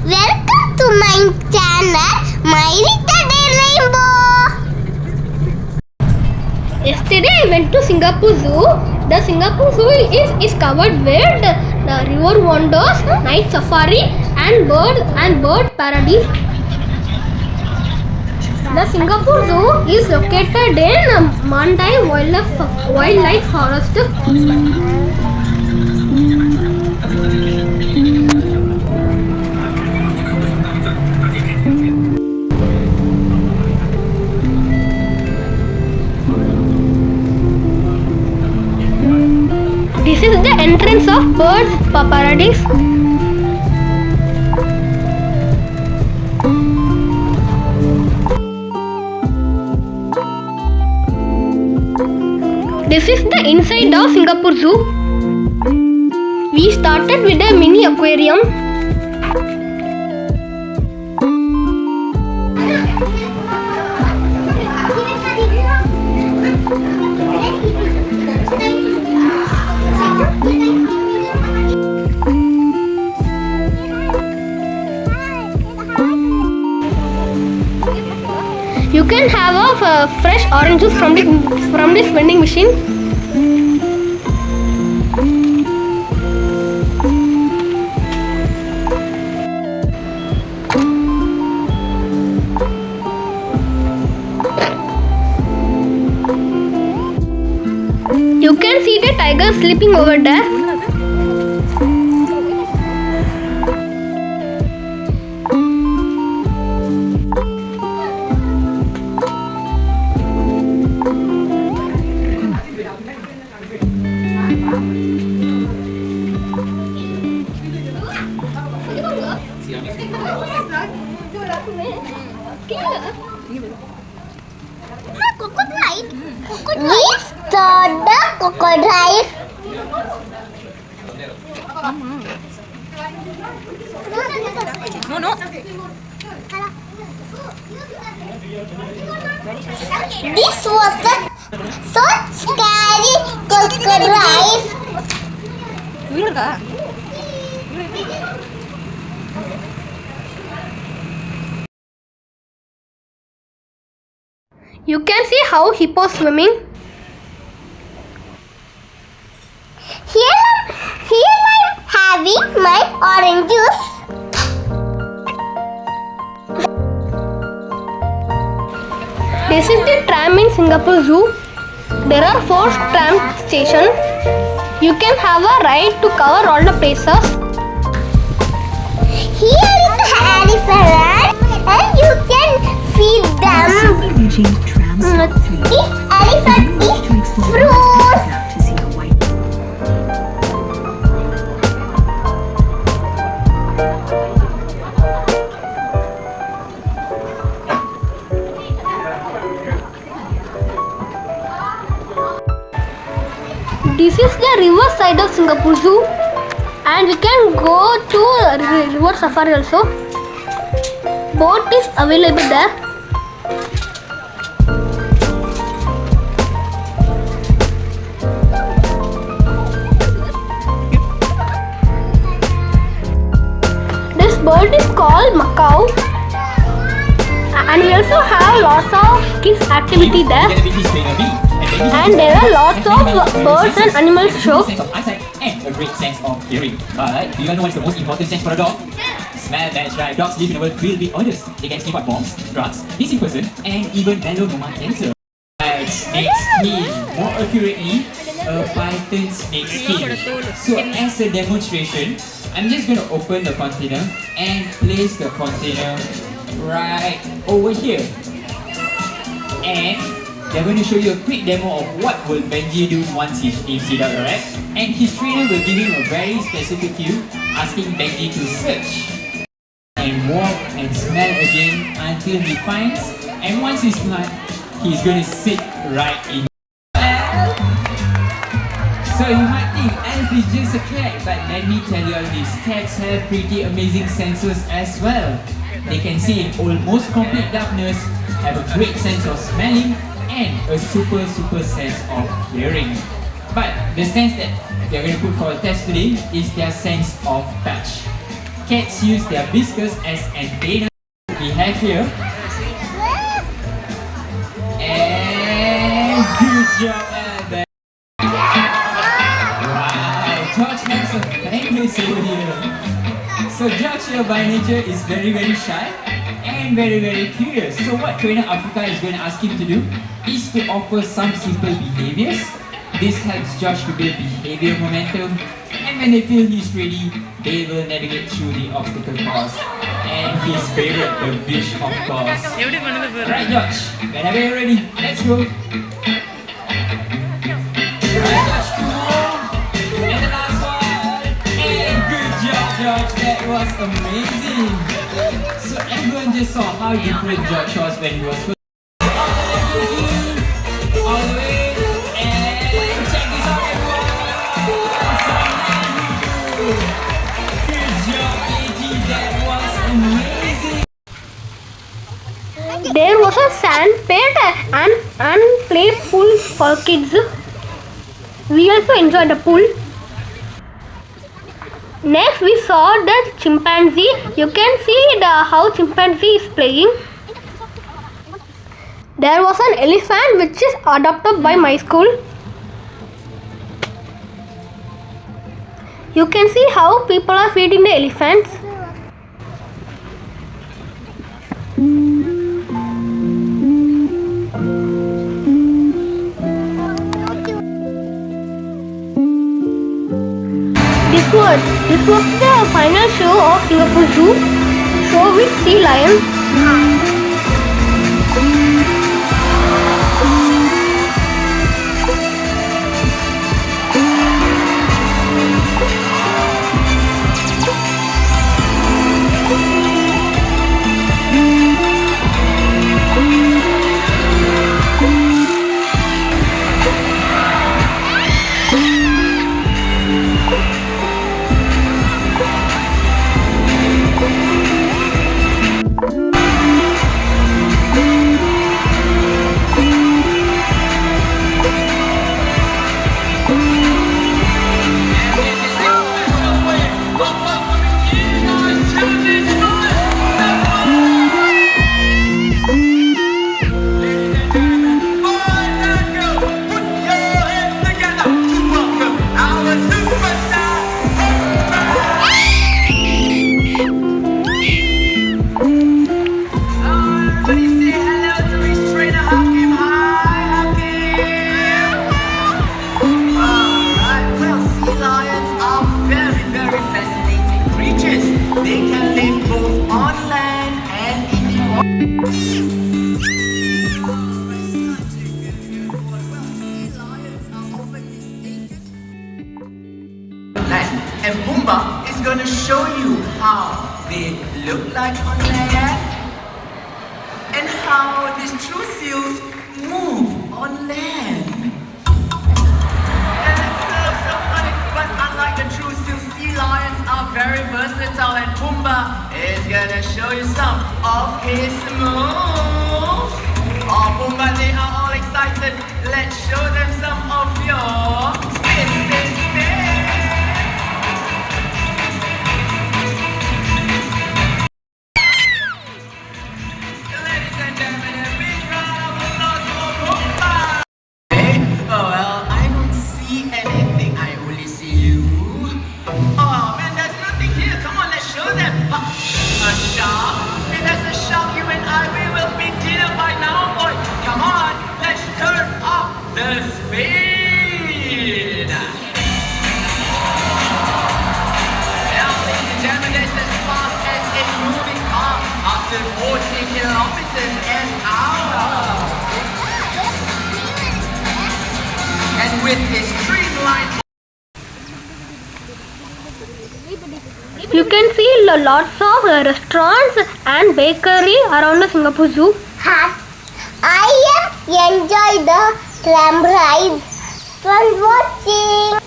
Welcome to my channel, My Little Rainbow. Yesterday I went to Singapore Zoo. The Singapore Zoo is covered with the river wonders, night safari and bird paradise. The Singapore Zoo is located in Mandai Wildlife Forest. This is the entrance of bird paradise. This is the inside of Singapore Zoo. We started with a mini aquarium. You can have a fresh orange juice from this vending machine. You can see the tiger sleeping over there. Crocodile. We saw the crocodile. No. This was the so scary crocodile. You can see how hippos swimming. Here I'm having my orange juice. This is the tram in Singapore Zoo. There are 4 tram stations. You can have a ride to cover all the places. Here is the elephant and you can feed them. This elephant eats fruits. This is the river side of Singapore Zoo, and we can go to river safari also. Boat is available there. This bird is called Macau, and we also have lots of kids activity there. And there are lots of birds and animals show. Sense of eyesight and a great sense of hearing. But do you know what's the most important sense for a dog? Smell. That's right. Dogs live in a world filled with odors. They can sniff out bombs, drugs, missing person, and even melanoma cancer. Snake skin. More accurately, a python snake skin. So as a demonstration, I'm just going to open the container and place the container right over here. And they're going to show you a quick demo of what will Benji do once he sniffs it out, alright? And his trainer will give him a very specific cue, asking Benji to search and walk and smell again until he finds. And once he's found, he's going to sit right in. So you might think Elf is just a cat, but let me tell you all, these cats have pretty amazing senses as well. They can see in almost complete darkness, have a great sense of smelling, and a super sense of hearing. But the sense that they're going to put for a test today is their sense of touch. Cats use their whiskers as antennas. We have here. And good job, Albert. Wow, George has a famous over here. So George here by nature is very shy and very curious. So what trainer Africa is going to ask him to do is to offer some simple behaviors. This helps Josh to build behavior momentum, and when they feel he's ready, they will navigate through the obstacle course. And his favorite, the wish of course. Right, Josh, whenever you're ready, let's go. Right, Josh, 2 more. And the last one. And good job, Josh, that was amazing. So everyone just saw how different Josh was when he was first. All the way. There was a sand pit and play pool for kids. We also enjoyed the pool. Next we saw the chimpanzee. You can see how chimpanzee is playing. There was an elephant which is adopted by my school. You can see how people are feeding the elephants. This was the final show of Singapore Zoo, show with sea lions. And Pumbaa is going to show you how they look like on land and how these true seals move on land. And it's so funny, but unlike the true seals, sea lions are very versatile, and Pumbaa is going to show you some of his moves. Oh, Pumbaa, they are all excited. Let's show them some of your spin. With this streamlined, you can see lots of restaurants and bakery around the Singapore Zoo. I enjoy the tram rides. Thanks for watching.